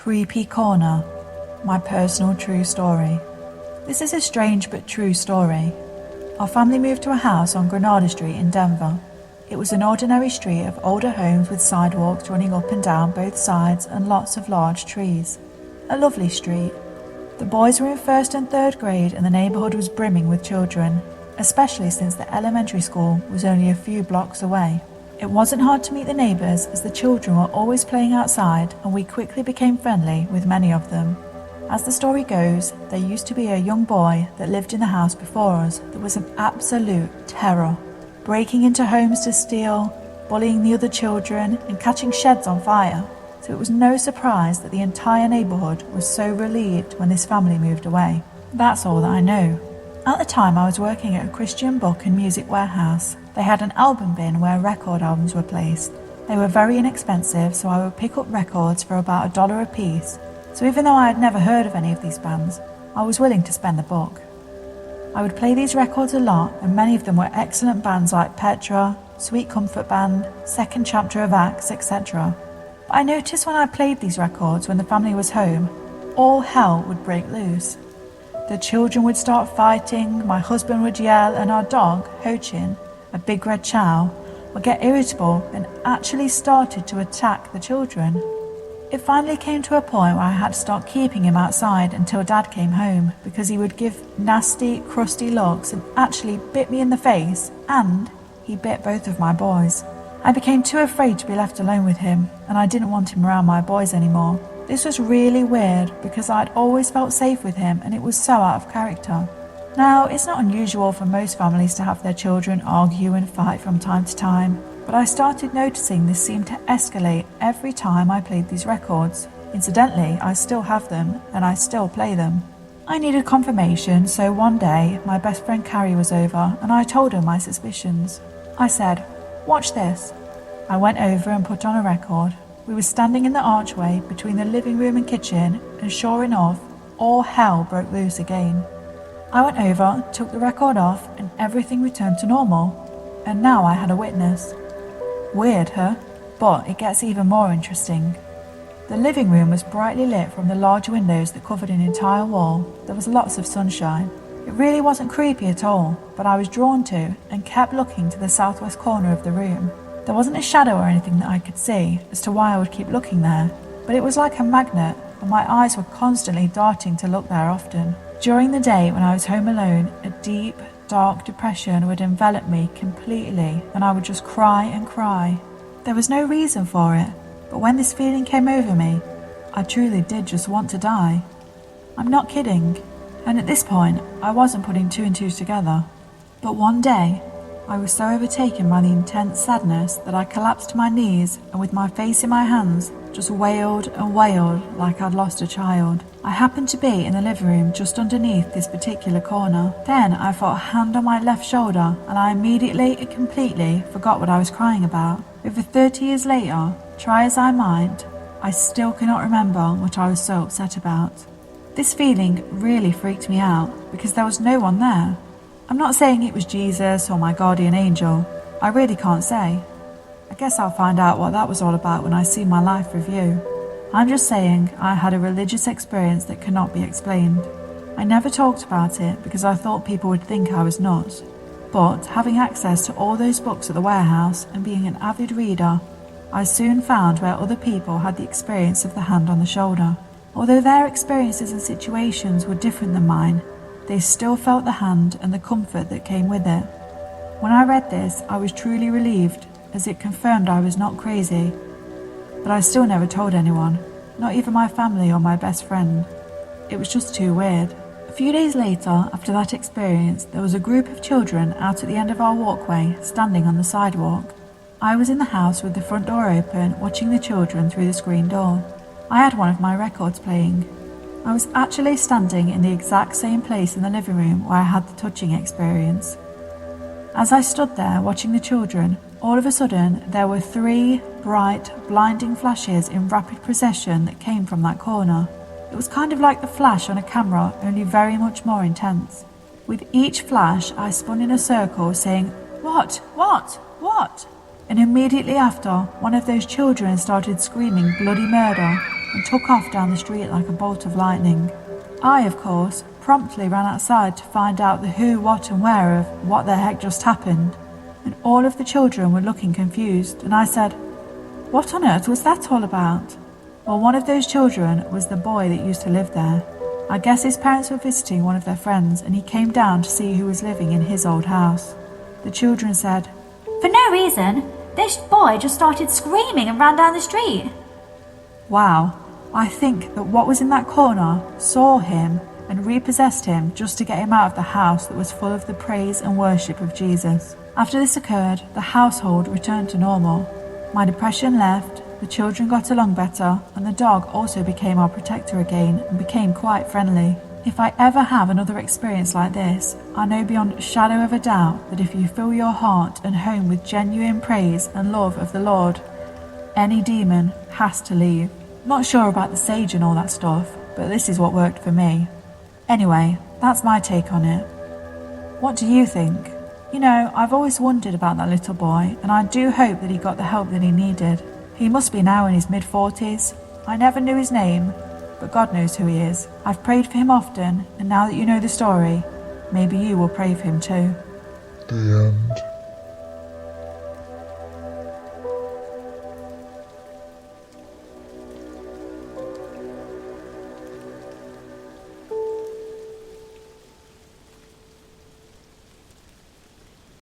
Creepy Corner, my personal true story. This is a strange but true story. Our family moved to a house on Granada Street in Denver. It was an ordinary street of older homes with sidewalks running up and down both sides and lots of large trees. A lovely street. The boys were in 1st and 3rd grade and the neighbourhood was brimming with children, especially since the elementary school was only a few blocks away. It wasn't hard to meet the neighbours as the children were always playing outside and we quickly became friendly with many of them. As the story goes, there used to be a young boy that lived in the house before us that was an absolute terror, breaking into homes to steal, bullying the other children and catching sheds on fire. So it was no surprise that the entire neighbourhood was so relieved when this family moved away. That's all that I know. At the time I was working at a Christian book and music warehouse. They had an album bin where record albums were placed. They were very inexpensive, so I would pick up records for about $1 a piece. So even though I had never heard of any of these bands, I was willing to spend the buck. I would play these records a lot, and many of them were excellent bands like Petra, Sweet Comfort Band, Second Chapter of Acts, etc. But I noticed when I played these records when the family was home, all hell would break loose. The children would start fighting, my husband would yell, and our dog, Ho-Chin, a big red chow, would get irritable and actually started to attack the children. It finally came to a point where I had to start keeping him outside until Dad came home because he would give nasty, crusty looks and actually bit me in the face, and he bit both of my boys. I became too afraid to be left alone with him, and I didn't want him around my boys anymore. This was really weird because I'd always felt safe with him and it was so out of character. Now, it's not unusual for most families to have their children argue and fight from time to time, but I started noticing this seemed to escalate every time I played these records. Incidentally, I still have them and I still play them. I needed confirmation, so one day my best friend Carrie was over and I told her my suspicions. I said, "Watch this." I went over and put on a record. We were standing in the archway between the living room and kitchen, and sure enough, all hell broke loose again. I went over, took the record off, and everything returned to normal. And now I had a witness. Weird, huh? But it gets even more interesting. The living room was brightly lit from the large windows that covered an entire wall. There was lots of sunshine. It really wasn't creepy at all, but I was drawn to and kept looking to the southwest corner of the room. There wasn't a shadow or anything that I could see as to why I would keep looking there, but it was like a magnet, and my eyes were constantly darting to look there often. During the day when I was home alone, a deep, dark depression would envelop me completely and I would just cry and cry. There was no reason for it, but when this feeling came over me, I truly did just want to die. I'm not kidding, and at this point, I wasn't putting two and two together. But one day, I was so overtaken by the intense sadness that I collapsed to my knees and with my face in my hands, just wailed and wailed like I'd lost a child. I happened to be in the living room just underneath this particular corner. Then I felt a hand on my left shoulder and I immediately and completely forgot what I was crying about. Over 30 years later, try as I might, I still cannot remember what I was so upset about. This feeling really freaked me out because there was no one there. I'm not saying it was Jesus or my guardian angel. I really can't say. I guess I'll find out what that was all about when I see my life review. I'm just saying I had a religious experience that cannot be explained. I never talked about it because I thought people would think I was nuts. But having access to all those books at the warehouse and being an avid reader, I soon found where other people had the experience of the hand on the shoulder. Although their experiences and situations were different than mine, they still felt the hand and the comfort that came with it. When I read this, I was truly relieved, as it confirmed I was not crazy. But I still never told anyone, not even my family or my best friend. It was just too weird. A few days later, after that experience, there was a group of children out at the end of our walkway, standing on the sidewalk. I was in the house with the front door open, watching the children through the screen door. I had one of my records playing. I was actually standing in the exact same place in the living room where I had the touching experience. As I stood there watching the children, all of a sudden there were 3 bright, blinding flashes in rapid procession that came from that corner. It was kind of like the flash on a camera, only very much more intense. With each flash, I spun in a circle saying, "What? What? What?" And immediately after, one of those children started screaming bloody murder. and took off down the street like a bolt of lightning. I, of course, promptly ran outside to find out the who, what and where of what the heck just happened, and all of the children were looking confused, and I said, "What on earth was that all about?" Well, one of those children was the boy that used to live there. I guess his parents were visiting one of their friends, and he came down to see who was living in his old house. The children said, "For no reason, this boy just started screaming and ran down the street." Wow, I think that what was in that corner saw him and repossessed him just to get him out of the house that was full of the praise and worship of Jesus. After this occurred, the household returned to normal. My depression left, the children got along better, and the dog also became our protector again and became quite friendly. If I ever have another experience like this, I know beyond a shadow of a doubt that if you fill your heart and home with genuine praise and love of the Lord, any demon has to leave. Not sure about the sage and all that stuff, but this is what worked for me. Anyway, that's my take on it. What do you think? You know, I've always wondered about that little boy, and I do hope that he got the help that he needed. He must be now in his mid-40s. I never knew his name, but God knows who he is. I've prayed for him often, and now that you know the story, maybe you will pray for him too. The end.